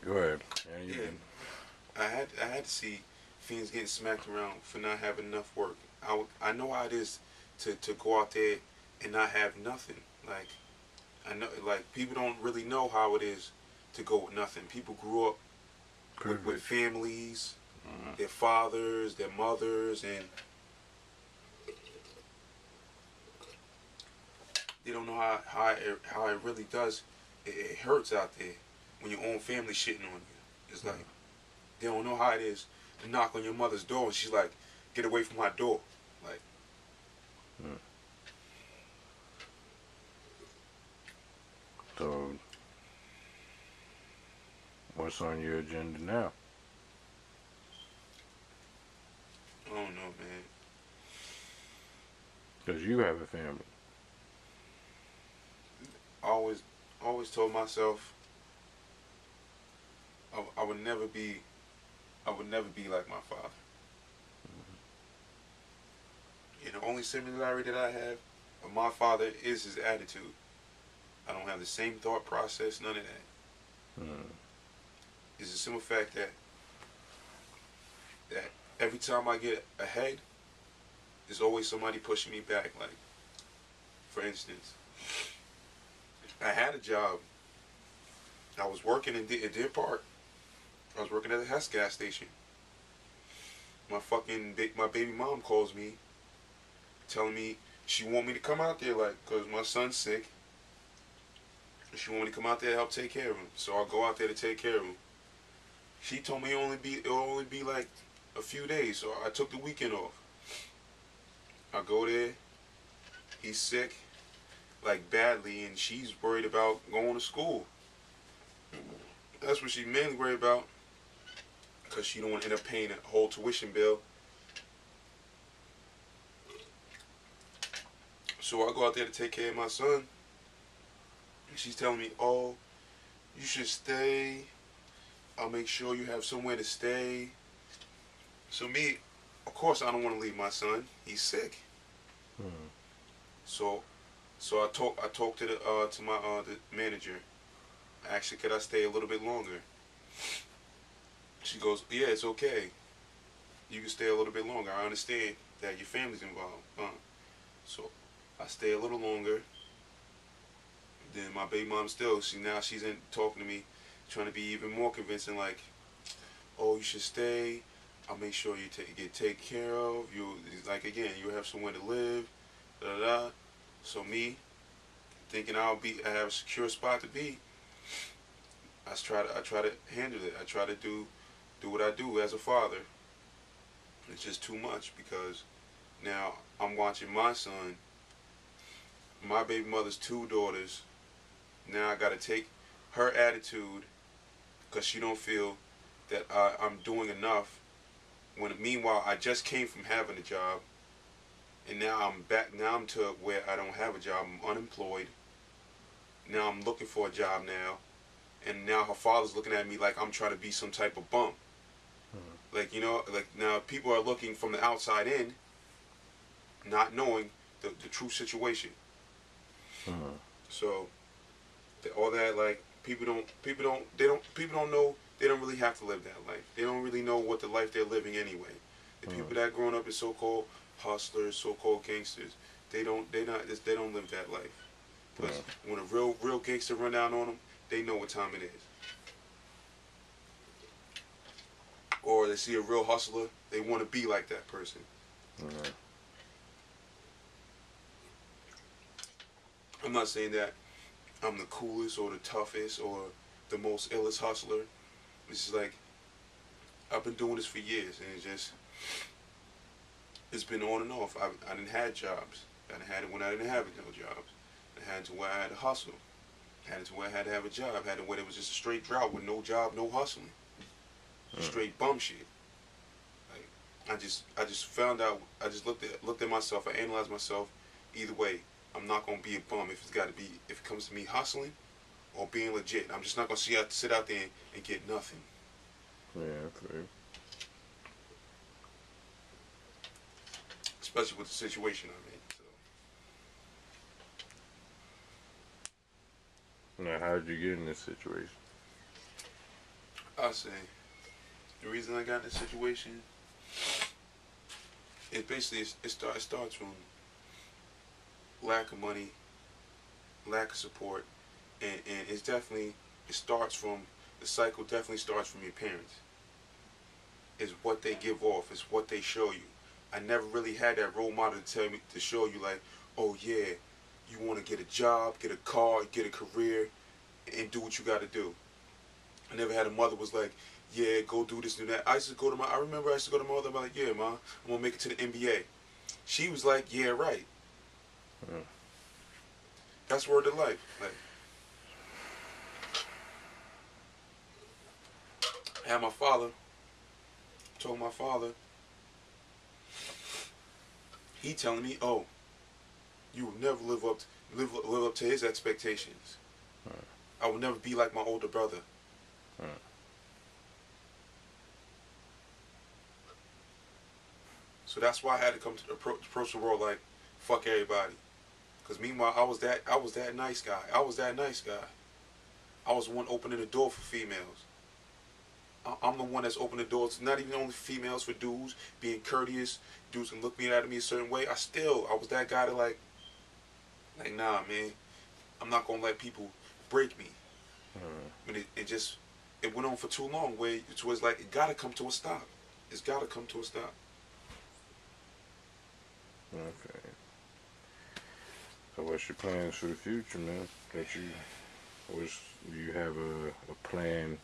Go ahead. Yeah, I had to see fiends getting smacked around for not having enough work. I know how it is to go out there and not have nothing. Like I know, like people don't really know how it is to go with nothing. People grew up with families, their fathers, their mothers, and they don't know how it really does. It hurts out there when your own family shitting on you. It's like they don't know how it is to knock on your mother's door and she's like, "Get away from my door." Like, so what's on your agenda now? I don't know, man. Because you have a family. I always told myself I would never be like my father. And the only similarity that I have of my father is his attitude. I don't have the same thought process, none of that. It's a simple fact that every time I get ahead, there's always somebody pushing me back. Like, for instance, I had a job. I was working in Deer Park. I was working at a Hess gas station. My baby mom calls me, telling me she want me to come out there, like, cause my son's sick. She want me to come out there to help take care of him. So I go out there to take care of him. She told me it'll only be like a few days, so I took the weekend off. I go there. He's sick, like badly, and she's worried about going to school. That's what she's mainly worried about, because she don't want to end up paying a whole tuition bill. So I go out there to take care of my son. And she's telling me, "Oh, you should stay. I'll make sure you have somewhere to stay." So me, of course, I don't want to leave my son. He's sick. So I talked to the manager. Actually, could I stay a little bit longer? She goes, "Yeah, it's okay. You can stay a little bit longer. I understand that your family's involved." So I stay a little longer. Then my baby mom she's in talking to me, trying to be even more convincing. Like, "Oh, you should stay. I'll make sure you get taken care of. You like again, you have somewhere to live." Da da da. So me, thinking I have a secure spot to be, I try to handle it. I try to do what I do as a father. It's just too much, because now I'm watching my son, my baby mother's 2 daughters. Now I gotta take her attitude because she don't feel that I'm doing enough. When meanwhile I just came from having a job, and now I'm back. Now I'm to where I don't have a job. I'm unemployed. Now I'm looking for a job now, and now her father's looking at me like I'm trying to be some type of bum. Like, like now people are looking from the outside in, not knowing the true situation. So all that, like, people don't know. They don't really have to live that life. They don't really know what the life they're living anyway. The people that growing up as so-called hustlers, so-called gangsters, they don't live that life. Because when a real gangster run down on them, they know what time it is. Or they see a real hustler, they want to be like that person. I'm not saying that I'm the coolest or the toughest or the most illest hustler. It's just like, I've been doing this for years, and it's been on and off. I didn't have jobs. I didn't have it when I didn't have no jobs. I had it to where I had to hustle. I had it to where I had to have a job. I had it where it was just a straight drought with no job, no hustling. Straight bum shit. Like, I just found out. I just looked at myself. I analyzed myself. Either way, I'm not gonna be a bum if it comes to me hustling or being legit. I'm just not gonna sit out there and get nothing. Yeah, okay. Especially with the situation I'm in. So. Now, how did you get in this situation? I'll say the reason I got in this situation, it basically starts from lack of money, lack of support, and it's definitely it starts from the cycle. Definitely starts from your parents. Is what they give off. Is what they show you. I never really had that role model to tell me to show you like, oh yeah, you want to get a job, get a car, get a career, and do what you got to do. I never had a mother was like, yeah, go do this, do that. I remember I used to go to my mother, I'm like, yeah, ma, I'm gonna make it to the NBA. She was like, yeah, right. That's word of life. Like, I had my father, told my father, he telling me, oh, you will never live up to his expectations. I will never be like my older brother. So that's why I had to come to approach the world like, fuck everybody. Cause meanwhile, I was that nice guy. I was that nice guy. I was the one opening the door for females. I'm the one that's opening the doors, not even only for females, for dudes, being courteous. Dudes can look at me a certain way. I was that guy to like, nah, man, I'm not gonna let people break me. But it went on for too long. Where it was like, it gotta come to a stop. It's gotta come to a stop. Okay. So what's your plans for the future, man? Do you have a plan?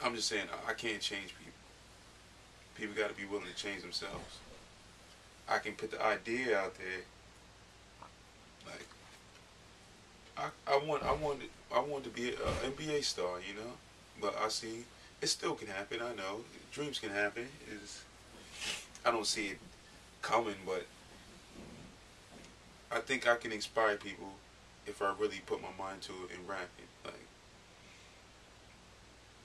I'm just saying, I can't change people. People got to be willing to change themselves. I can put the idea out there. Like, I want to be an NBA star, you know. But I see it still can happen. I know dreams can happen. I don't see it coming, but I think I can inspire people if I really put my mind to it and rapping. Like,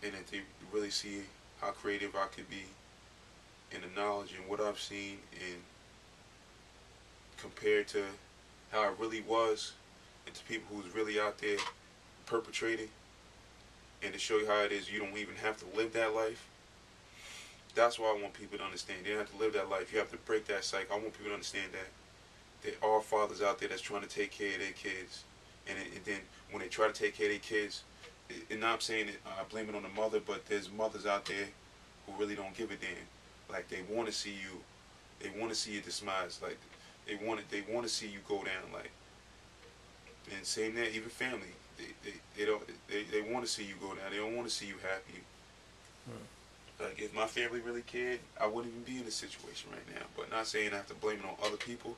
and if they really see how creative I could be and the knowledge and what I've seen and compared to how it really was and to people who's really out there perpetrating and to show you how it is you don't even have to live that life. That's why I want people to understand. They don't have to live that life. You have to break that cycle. I want people to understand that there are fathers out there that's trying to take care of their kids. And then when they try to take care of their kids, and now I'm saying it, I blame it on the mother, but there's mothers out there who really don't give a damn. Like, they want to see you demise. Like, they want to see you go down. Like, and same there, even family, they want to see you go down. They don't want to see you happy. Like, if my family really cared, I wouldn't even be in this situation right now. But not saying I have to blame it on other people.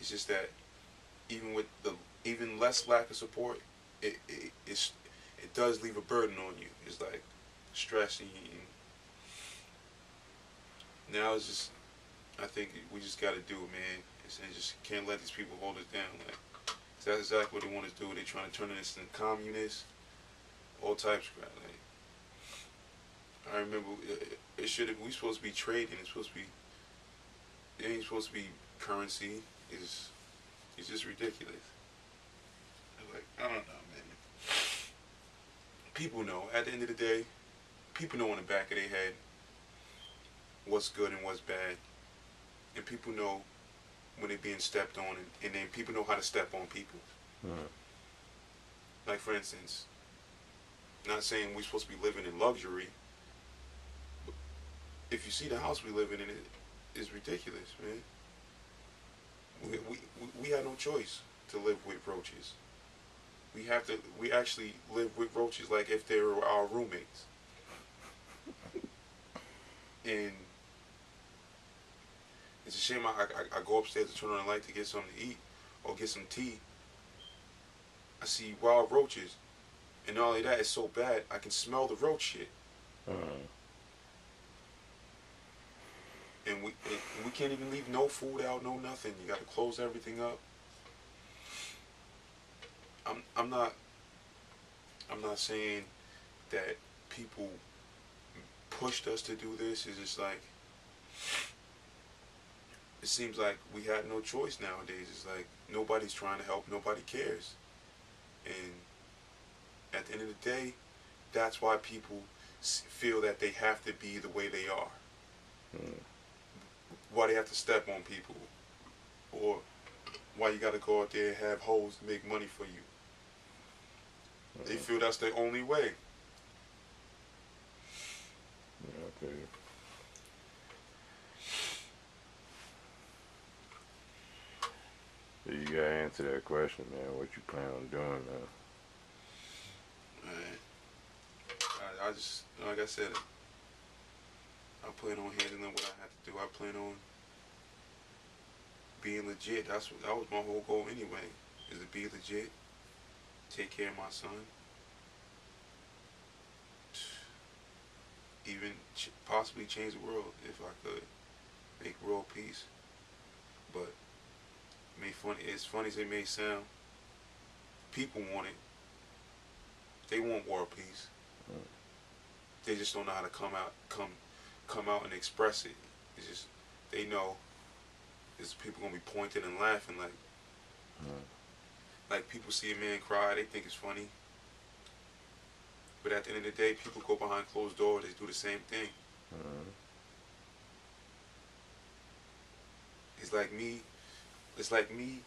It's just that even with the even less lack of support, it does leave a burden on you. It's like stress, and now it's just, I think we just got to do it, man. And just can't let these people hold us down. Like, that's exactly what they want to do. They're trying to turn us into communists, all types of crap. Like, I remember we supposed to be trading. It's supposed to be, it ain't supposed to be currency. It's just ridiculous. Like, I don't know, man. People know. At the end of the day, people know in the back of their head what's good and what's bad. And people know when they're being stepped on, and then people know how to step on people. Like, for instance, not saying we're supposed to be living in luxury, but if you see the house we live in, it is ridiculous, man. We have no choice to live with roaches. We actually live with roaches like if they were our roommates. And it's a shame I go upstairs to turn on the light to get something to eat or get some tea. I see wild roaches. And not only that, it's so bad, I can smell the roach shit. And we can't even leave no food out, no nothing. You got to close everything up. I'm not saying that people pushed us to do this. It's just like, it seems like we had no choice nowadays. It's like nobody's trying to help, nobody cares. And at the end of the day, that's why people feel that they have to be the way they are. Why they have to step on people, or why you got to go out there and have hoes to make money for you. They feel that's the only way. Okay. So you gotta answer that question, man. What you plan on doing, man? Man, I just, like I said, I plan on handling what I have to do. I plan on being legit. That was my whole goal anyway, is to be legit, take care of my son, even possibly change the world if I could, make world peace. But as funny as it may sound, people want it. They want world peace. They just don't know how to come out and express it. It's just, they know there's people gonna be pointing and laughing like people see a man cry, they think it's funny. But at the end of the day, people go behind closed doors, they do the same thing. It's like me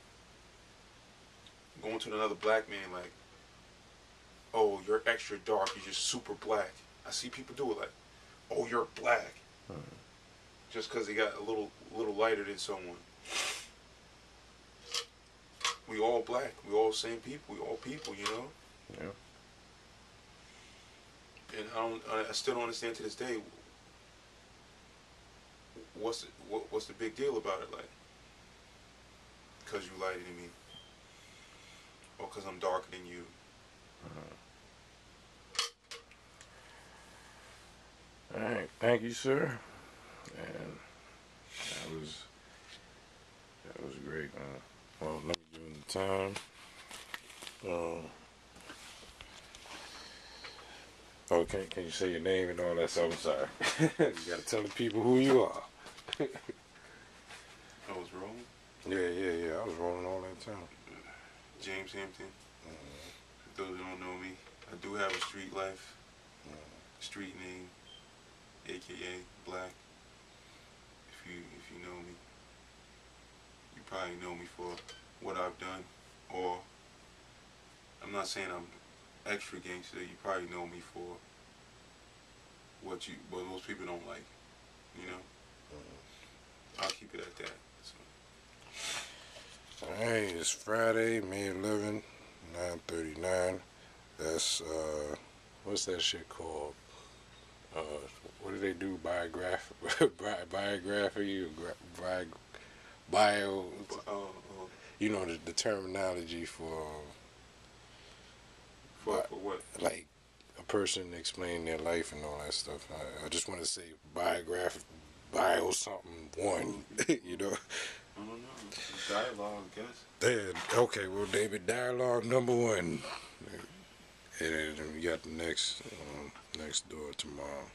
going to another black man like, oh, you're extra dark, you're just super black. I see people do it like, oh, you're black. Just because they got a little lighter than someone. We all black. We all same people. We all people, you know? Yeah. And I still don't understand to this day, what's the big deal about it, like? Because you lighter than me. Or because I'm darker than you. All right, thank you, sir. And that was great. Well, let me give him the time. Okay, can you say your name and all that stuff? I'm sorry. You gotta tell the people who you are. I was rolling. Yeah. I was rolling all that time. James Hampton. For those who don't know me, I do have a street life. Street name, aka Black. If you know me, you probably know me for what I've done, or I'm not saying I'm extra gangster. You probably know me for what most people don't like. You know, I'll keep it at that. So. Alright, it's Friday, May 11, 9:39. That's what's that shit called? What do they do? Biography, bio. You know the terminology for what? Like a person explaining their life and all that stuff. I just want to say bio something one. You know. I don't know. Dialogue, I guess. Then okay, well, David, dialogue number 1. And then we got the next door tomorrow.